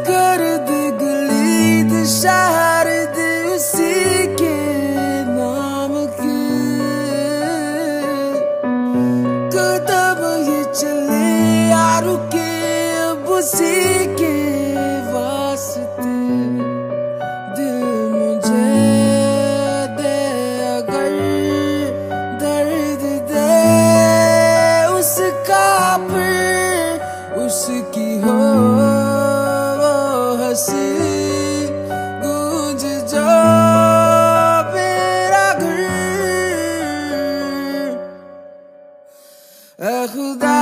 गर्द गलीद शारद उसी के नाम की कदम ये चले यार के अब उसी के वास्ते दिल मुझे दे अगर दर्द दे उसका फिर उसकी हो हंसी गूंज जो मेरा घर ऐ खुदा